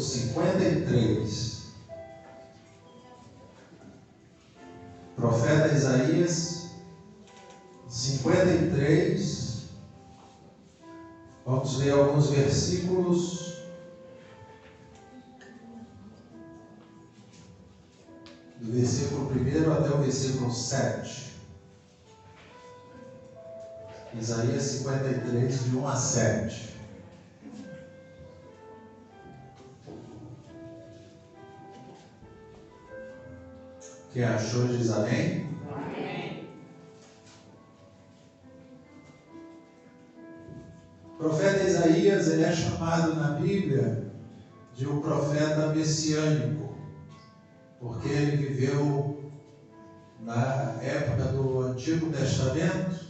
53. Profeta Isaías 53. Vamos ler alguns versículos. Do versículo 1 até o versículo 7. Isaías 53, de 1 a 7. Quem achou diz amém? Amém. O profeta Isaías, ele é chamado na Bíblia de um profeta messiânico, porque ele viveu na época do Antigo Testamento,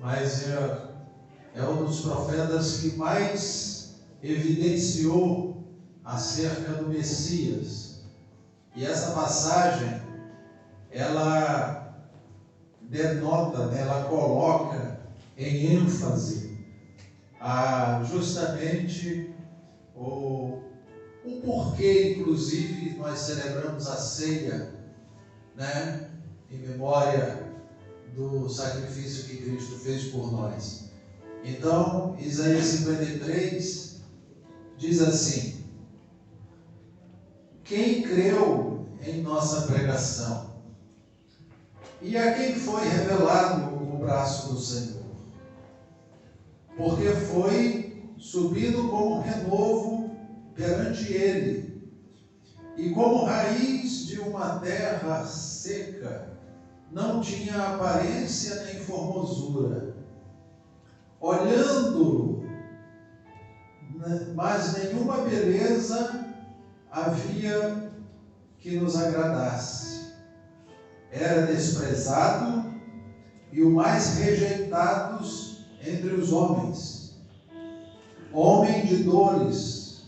mas é um dos profetas que mais evidenciou acerca do Messias. E essa passagem, ela denota, né, ela coloca em ênfase justamente o porquê, inclusive, nós celebramos a ceia, né, em memória do sacrifício que Cristo fez por nós. Então, Isaías 53 diz assim: quem creu em nossa pregação? E a quem foi revelado o braço do Senhor? Porque foi subido como renovo perante ele, e como raiz de uma terra seca, não tinha aparência nem formosura. Olhando-o, mas nenhuma beleza havia que nos agradasse. Era desprezado e o mais rejeitados entre os homens, homem de dores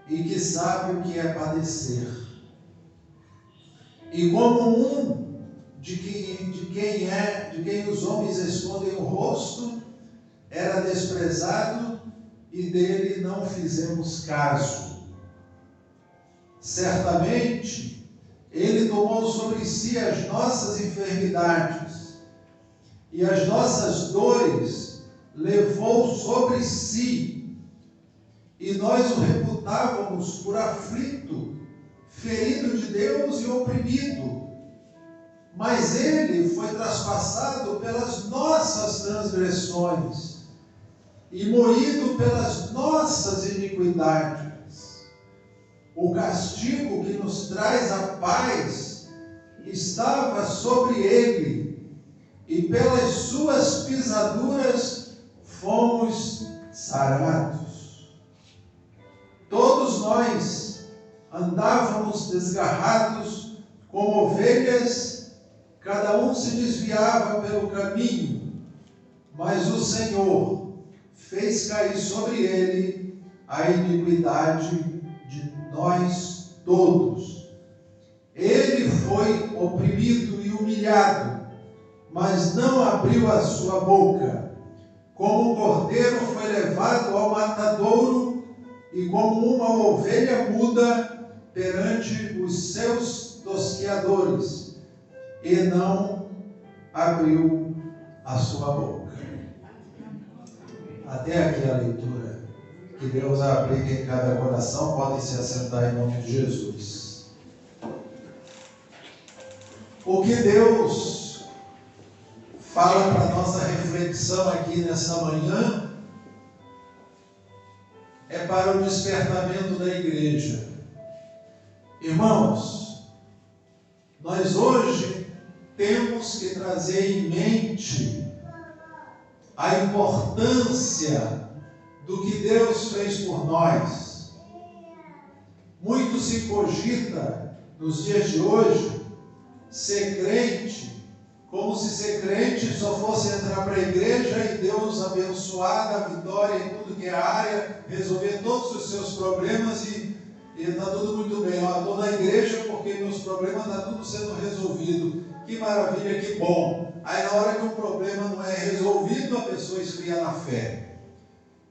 e que sabe o que é padecer. E como um de quem os homens escondem o rosto, era desprezado e dele não fizemos caso. Certamente, ele tomou sobre si as nossas enfermidades e as nossas dores levou sobre si, e nós o reputávamos por aflito, ferido de Deus e oprimido. Mas ele foi traspassado pelas nossas transgressões e moído pelas nossas iniquidades. O castigo que nos traz a paz estava sobre ele, e pelas suas pisaduras fomos sarados. Todos nós andávamos desgarrados como ovelhas, cada um se desviava pelo caminho, mas o Senhor fez cair sobre ele a iniquidade de nós todos. Ele foi oprimido e humilhado, mas não abriu a sua boca. Como um cordeiro foi levado ao matadouro, e como uma ovelha muda perante os seus tosqueadores, e não abriu a sua boca. Até aqui a leitura. Que Deus aplique em cada coração. Podem se assentar em nome de Jesus. O que Deus fala para a nossa reflexão aqui nessa manhã é para o despertamento da igreja. Irmãos, nós hoje temos que trazer em mente a importância do que Deus fez por nós. Muito se cogita nos dias de hoje ser crente, como se ser crente só fosse entrar para a igreja e Deus abençoar, dar vitória em tudo que é área, resolver todos os seus problemas e está tudo muito bem. Estou na igreja porque meus problemas estão tudo sendo resolvido. Que maravilha, que bom. Aí na hora que o problema não é resolvido, a pessoa esfria na fé.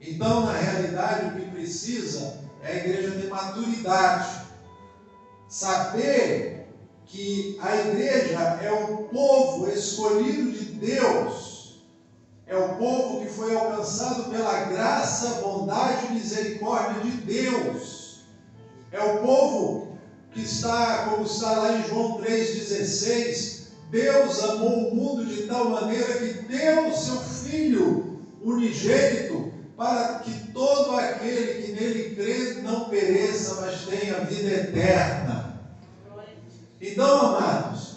Então, na realidade, o que precisa é a igreja ter maturidade. Saber que a igreja é o povo escolhido de Deus, é o povo que foi alcançado pela graça, bondade e misericórdia de Deus, é o povo que está, como está lá em João 3,16, Deus amou o mundo de tal maneira que deu o seu Filho unigênito, para que todo aquele que nele crê não pereça, mas tenha vida eterna. Então, amados,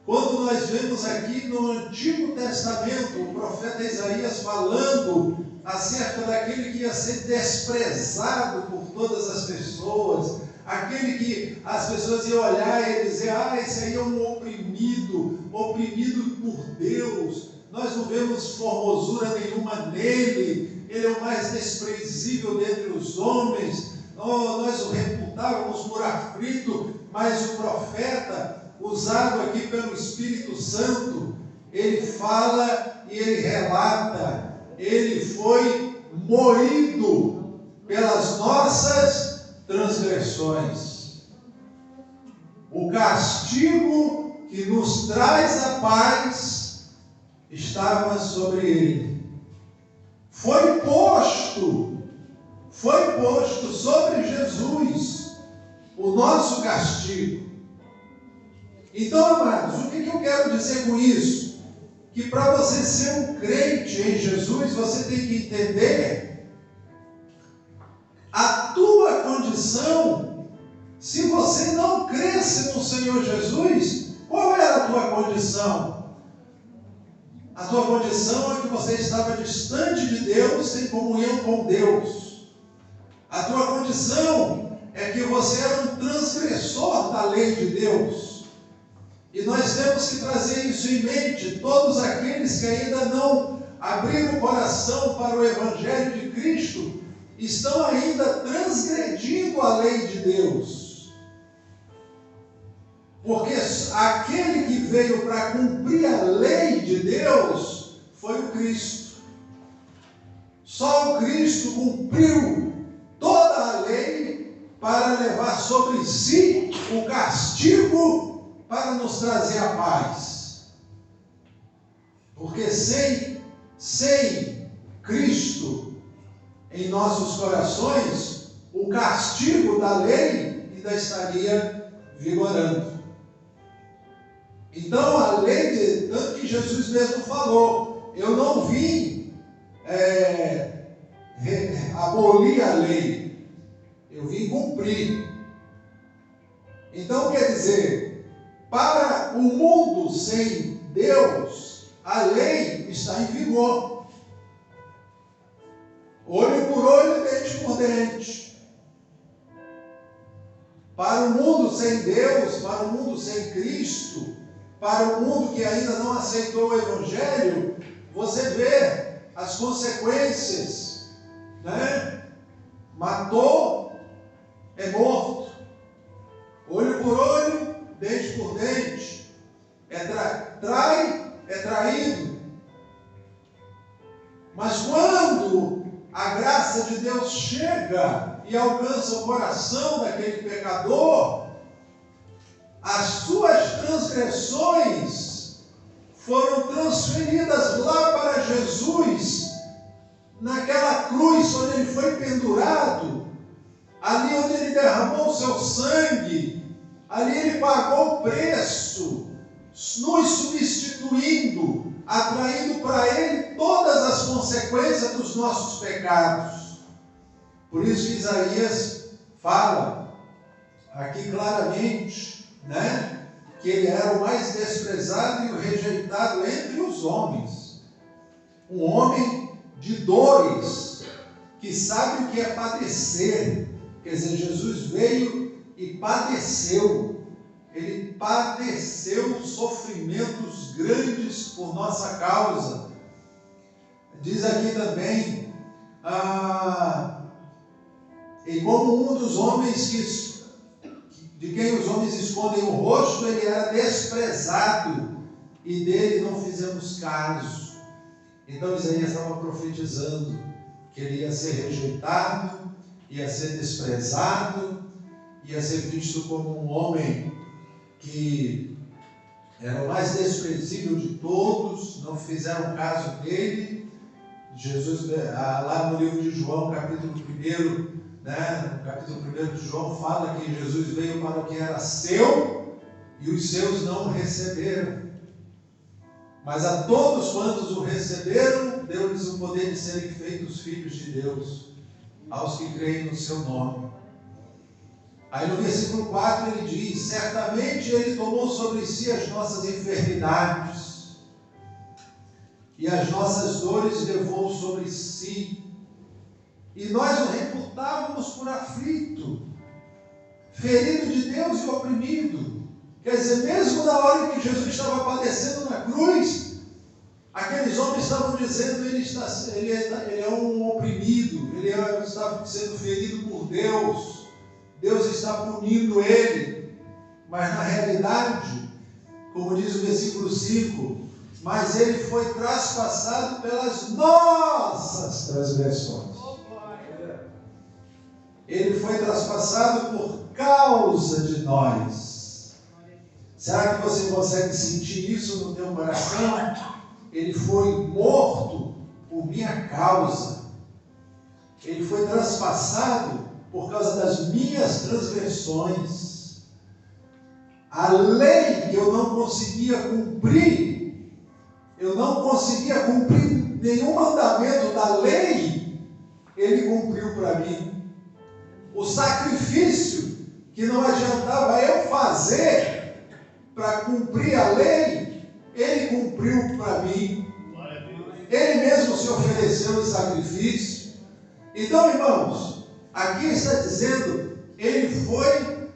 quando nós vemos aqui no Antigo Testamento o profeta Isaías falando acerca daquele que ia ser desprezado por todas as pessoas, aquele que as pessoas iam olhar e dizer, esse aí é um oprimido por Deus, nós não vemos formosura nenhuma nele, ele é o mais desprezível dentre os homens, nós o reputávamos por aflito, mas o profeta, usado aqui pelo Espírito Santo, ele fala e ele relata, ele foi moído pelas nossas transgressões. O castigo que nos traz a paz estava sobre ele. Foi posto sobre Jesus o nosso castigo. Então, amados, o que eu quero dizer com isso? Que para você ser um crente em Jesus, você tem que entender a tua condição. Se você não cresce no Senhor Jesus, qual era a tua condição? A tua condição é que você estava distante de Deus, sem comunhão com Deus. A tua condição é que você era um transgressor da lei de Deus. E nós temos que trazer isso em mente. Todos aqueles que ainda não abriram o coração para o Evangelho de Cristo estão ainda transgredindo a lei de Deus. Porque aquele que veio para cumprir a lei de Deus foi o Cristo. Só o Cristo cumpriu toda a lei para levar sobre si o castigo para nos trazer a paz. Porque sem Cristo em nossos corações, o castigo da lei ainda estaria vigorando. Então a lei, tanto que Jesus mesmo falou, eu não vim abolir a lei, eu vim cumprir. Então quer dizer, para o mundo sem Deus, a lei está em vigor. Olho por olho, dente por dente. Para o mundo sem Deus, para o mundo sem Cristo, para o mundo que ainda não aceitou o Evangelho, você vê as consequências, né? Matou, é morto. Olho por olho, dente por dente. Trai, é traído. Mas quando a graça de Deus chega e alcança o coração daquele pecador, as suas transgressões foram transferidas lá para Jesus, naquela cruz onde ele foi pendurado, ali onde ele derramou o seu sangue, ali ele pagou o preço, nos substituindo, atraindo para ele todas as consequências dos nossos pecados. Por isso que Isaías fala aqui claramente, né, que ele era o mais desprezado e o rejeitado entre os homens. Um homem de dores, que sabe o que é padecer. Quer dizer, Jesus veio e padeceu. Ele padeceu sofrimentos grandes por nossa causa. Diz aqui também, e como um dos homens de quem os homens escondem o rosto, ele era desprezado, e dele não fizemos caso. Então Isaías estava profetizando que ele ia ser rejeitado ia ser desprezado, ia ser visto como um homem que era o mais desprezível de todos, não fizeram caso dele. Jesus, lá no livro de João, capítulo 1, no capítulo 1 de João, fala que Jesus veio para o que era seu e os seus não o receberam. Mas a todos quantos o receberam, deu-lhes o poder de serem feitos filhos de Deus, aos que creem no seu nome. Aí no versículo 4 ele diz: certamente ele tomou sobre si as nossas enfermidades e as nossas dores levou sobre si, e nós o reputávamos por aflito, ferido de Deus e oprimido. Quer dizer, mesmo na hora em que Jesus estava padecendo na cruz, aqueles homens estavam dizendo: ele é um oprimido, ele está sendo ferido por Deus, Deus está punindo ele. Mas na realidade, como diz o versículo 5, mas ele foi traspassado pelas nossas transgressões. Ele foi traspassado por causa de nós. Será que você consegue sentir isso no teu coração? Ele foi morto por minha causa. Ele foi traspassado por causa das minhas transgressões. A lei que eu não conseguia cumprir, eu não conseguia cumprir nenhum mandamento da lei, ele cumpriu para mim. O sacrifício que não adiantava eu fazer para cumprir a lei, ele cumpriu para mim. Ele mesmo se ofereceu em sacrifício. Então, irmãos, aqui está dizendo, ele foi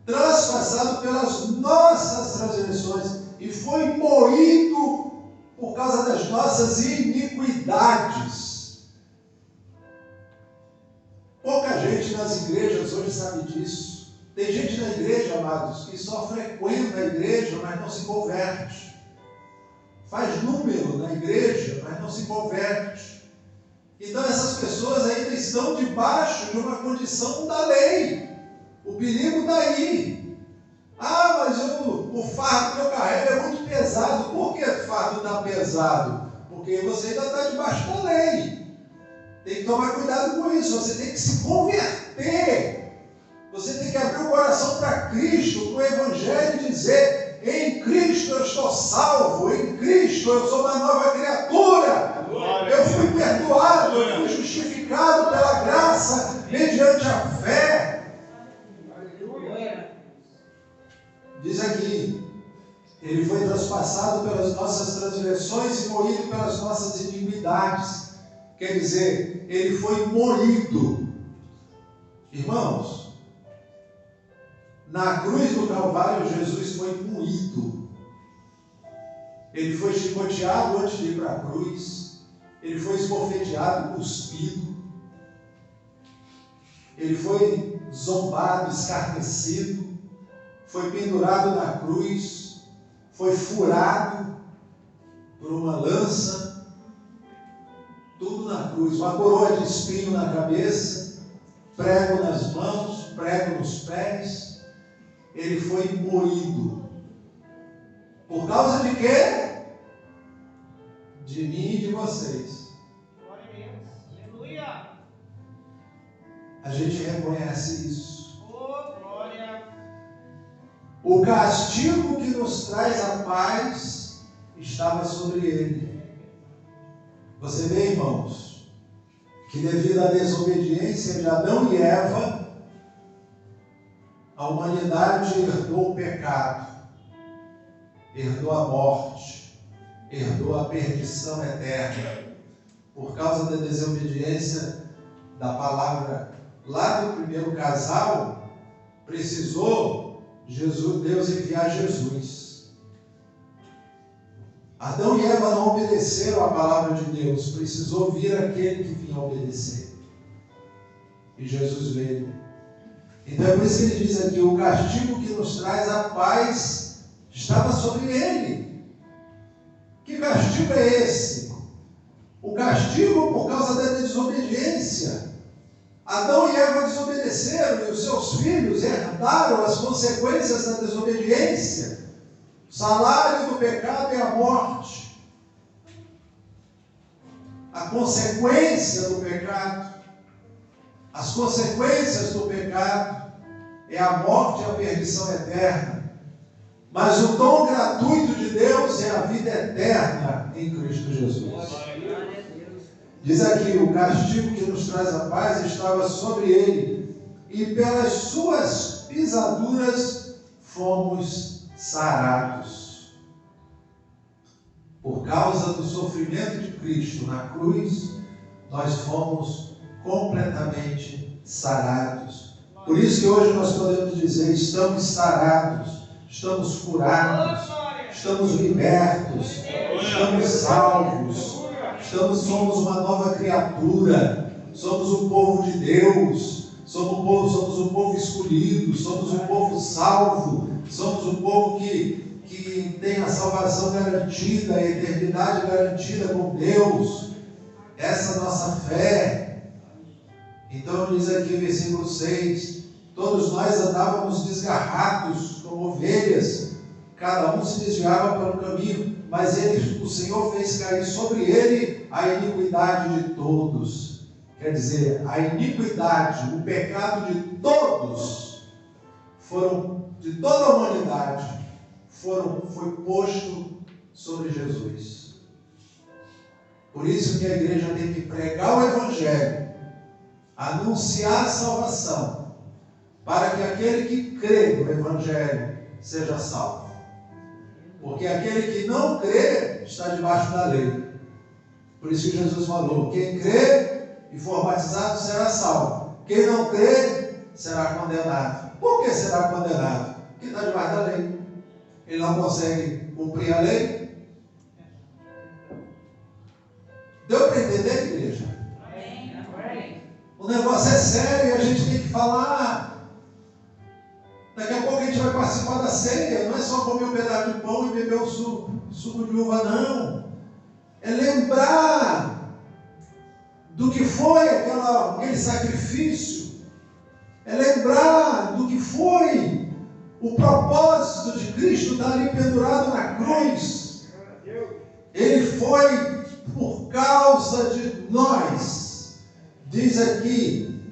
traspassado pelas nossas transgressões e foi moído por causa das nossas iniquidades. Pouca gente nas igrejas hoje sabe disso. Tem gente na igreja, amados, que só frequenta a igreja, mas não se converte. Faz número na igreja, mas não se converte. Então essas pessoas ainda estão debaixo de uma condição da lei. O perigo está aí. Ah, mas o fardo que eu carrego é muito pesado. Por que o fardo está pesado? Porque você ainda está debaixo da lei. Tem que tomar cuidado com isso. Você tem que se converter. Você tem que abrir o coração para Cristo, para o Evangelho, e dizer: em Cristo eu estou salvo, em Cristo eu sou uma nova criatura. Eu fui perdoado, eu fui justificado pela graça, mediante a fé. Diz aqui: ele foi traspassado pelas nossas transgressões e moído pelas nossas iniquidades. Quer dizer, ele foi moído. Irmãos, na cruz do Calvário, Jesus foi moído. Ele foi chicoteado antes de ir para a cruz. Ele foi esbofeteado, cuspido. Ele foi zombado, escarnecido. Foi pendurado na cruz. Foi furado por uma lança. Tudo na cruz. Uma coroa de espinho na cabeça. Prego nas mãos, prego nos pés. Ele foi moído. Por causa de quê? De mim e de vocês. Glória a Deus. Aleluia. A gente reconhece isso. Oh, glória. O castigo que nos traz a paz estava sobre ele. Você vê, irmãos, que devido à desobediência de Adão e Eva, a humanidade herdou o pecado, herdou a morte, herdou a perdição eterna, por causa da desobediência da palavra. Lá no primeiro casal, precisou Deus enviar Jesus. Adão e Eva não obedeceram à palavra de Deus, precisou vir aquele que vinha obedecer. E Jesus veio. Então é por isso que ele diz aqui: o castigo que nos traz a paz estava sobre ele. Que castigo é esse? O castigo por causa da desobediência. Adão e Eva desobedeceram e os seus filhos herdaram as consequências da desobediência. O salário do pecado é a morte. A consequência do pecado, as consequências do pecado é a morte e a perdição eterna. Mas o dom gratuito de Deus é a vida eterna em Cristo Jesus. Diz aqui, o castigo que nos traz a paz estava sobre ele, e pelas suas pisaduras fomos sarados. Por causa do sofrimento de Cristo na cruz, nós fomos completamente sarados. Por isso que hoje nós podemos dizer, estamos sarados, estamos curados, estamos libertos, estamos salvos. Somos uma nova criatura, somos o povo de Deus, somos o povo escolhido, somos o povo salvo, somos o povo que tem a salvação garantida, a eternidade garantida com Deus. Essa é a nossa fé. Então diz aqui o versículo 6, todos nós andávamos desgarrados como ovelhas, cada um se desviava para o caminho, mas o Senhor fez cair sobre ele a iniquidade de todos. Quer dizer, a iniquidade, o pecado de todos, de toda a humanidade, foi posto sobre Jesus. Por isso que a igreja tem que pregar o Evangelho, anunciar a salvação, para que aquele que crê no Evangelho seja salvo. Porque aquele que não crê está debaixo da lei. Por isso que Jesus falou, quem crê e for batizado será salvo. Quem não crê será condenado. Por que será condenado? Porque está debaixo da lei. Ele não consegue cumprir a lei. Deu para entender, igreja? O negócio é sério e a gente tem que falar. Daqui a pouco a gente vai participar da ceia. Não é só comer um pedaço de pão e beber o suco de uva, não. É lembrar do que foi aquele sacrifício. É lembrar do que foi o propósito de Cristo estar ali pendurado na cruz. Ele foi por causa de nós. Diz aqui,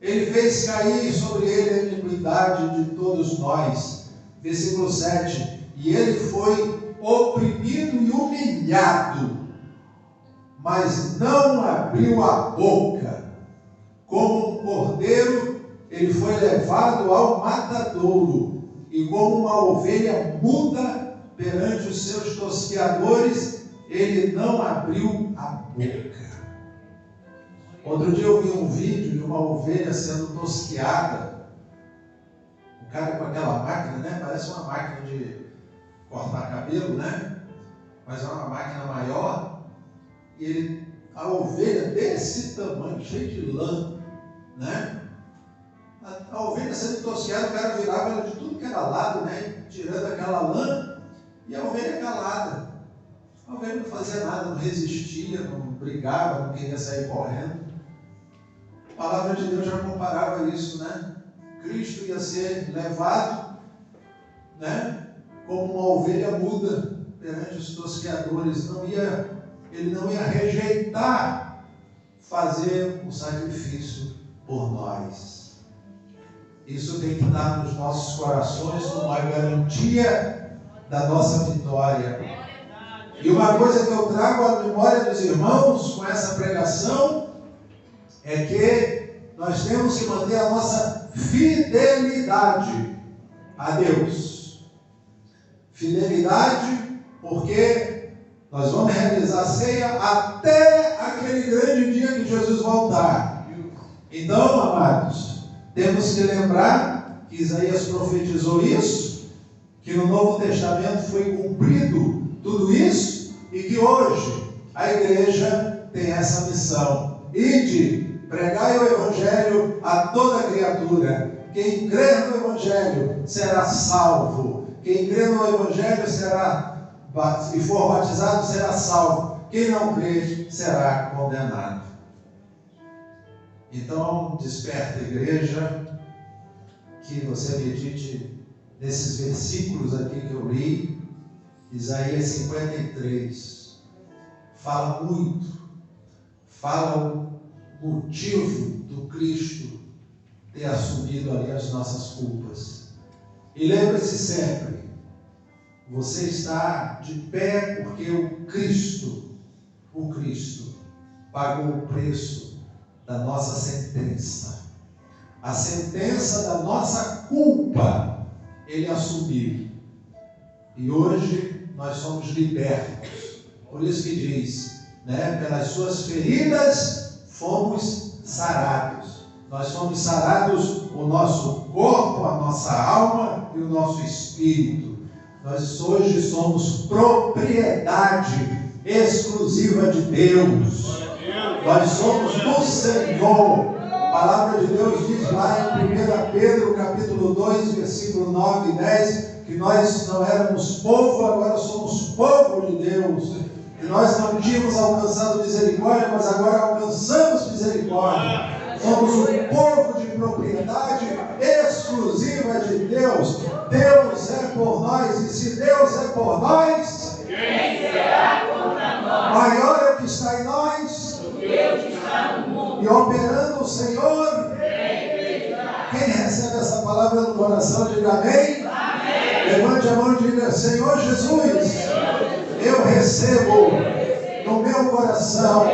ele fez cair sobre ele a iniquidade de todos nós. Versículo 7. E ele foi oprimido e humilhado, mas não abriu a boca. Como um cordeiro, ele foi levado ao matadouro, e como uma ovelha muda perante os seus tosqueadores, ele não abriu a boca. Outro dia eu vi um vídeo de uma ovelha sendo tosqueada. O cara com aquela máquina, né? Parece uma máquina de cortar cabelo, né? Mas é uma máquina maior. E a ovelha desse tamanho, cheia de lã, né? A ovelha sendo tosqueada, o cara virava ela de tudo que era lado, né? Tirando aquela lã, e a ovelha calada. A ovelha não fazia nada, não resistia, não brigava, não queria sair correndo. A palavra de Deus já comparava isso, né? Cristo ia ser levado, né? Como uma ovelha muda perante os tosqueadores. Ele não ia rejeitar fazer o sacrifício por nós. Isso tem que estar nos nossos corações como uma garantia da nossa vitória. E uma coisa que eu trago à memória dos irmãos com essa pregação é que nós temos que manter a nossa fidelidade a Deus. Fidelidade, porque nós vamos realizar a ceia até aquele grande dia que Jesus voltar. Então, amados, temos que lembrar que Isaías profetizou isso, que no Novo Testamento foi cumprido tudo isso, e que hoje a igreja tem essa missão: ide, pregai o Evangelho a toda criatura. Quem crer no Evangelho será salvo. Quem crer no Evangelho e for batizado será salvo. Quem não crer será condenado. Então, desperta, igreja, que você medite nesses versículos aqui que eu li. Isaías 53 fala muito, fala o motivo do Cristo ter assumido ali as nossas culpas. E lembre-se sempre, você está de pé porque o Cristo pagou o preço da nossa sentença. A sentença da nossa culpa, Ele assumiu. E hoje nós somos libertos. Por isso que diz, pelas suas feridas fomos sarados. Nós fomos sarados o nosso corpo, a nossa alma e o nosso espírito. Nós hoje somos propriedade exclusiva de Deus. Nós somos do Senhor. A palavra de Deus diz lá em 1 Pedro, capítulo 2, versículo 9 e 10, que nós não éramos povo, agora somos povo de Deus. Que nós não tínhamos alcançado misericórdia, mas agora alcançamos misericórdia. Somos um povo de propriedade exclusiva de Deus. Deus é por nós, e se Deus é por nós, quem será contra nós? Maior é o que está em nós do que o que está no mundo. E operando o Senhor. Quem recebe essa palavra no coração, diga amém. Amém. Levante a mão e diga: Senhor Jesus, eu recebo no meu coração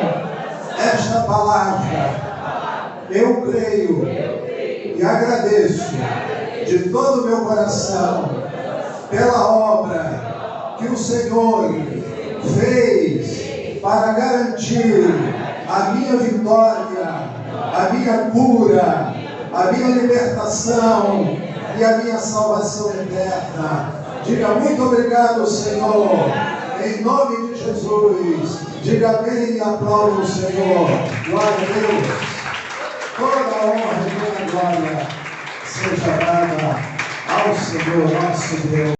esta palavra. Eu creio e agradeço de todo o meu coração pela obra que o Senhor fez para garantir a minha vitória, a minha cura, a minha libertação e a minha salvação eterna. Diga muito obrigado, Senhor, em nome de Jesus. Diga amém e aplauda o Senhor. Glória a Deus. Toda a honra e toda a glória seja dada ao Senhor nosso Deus.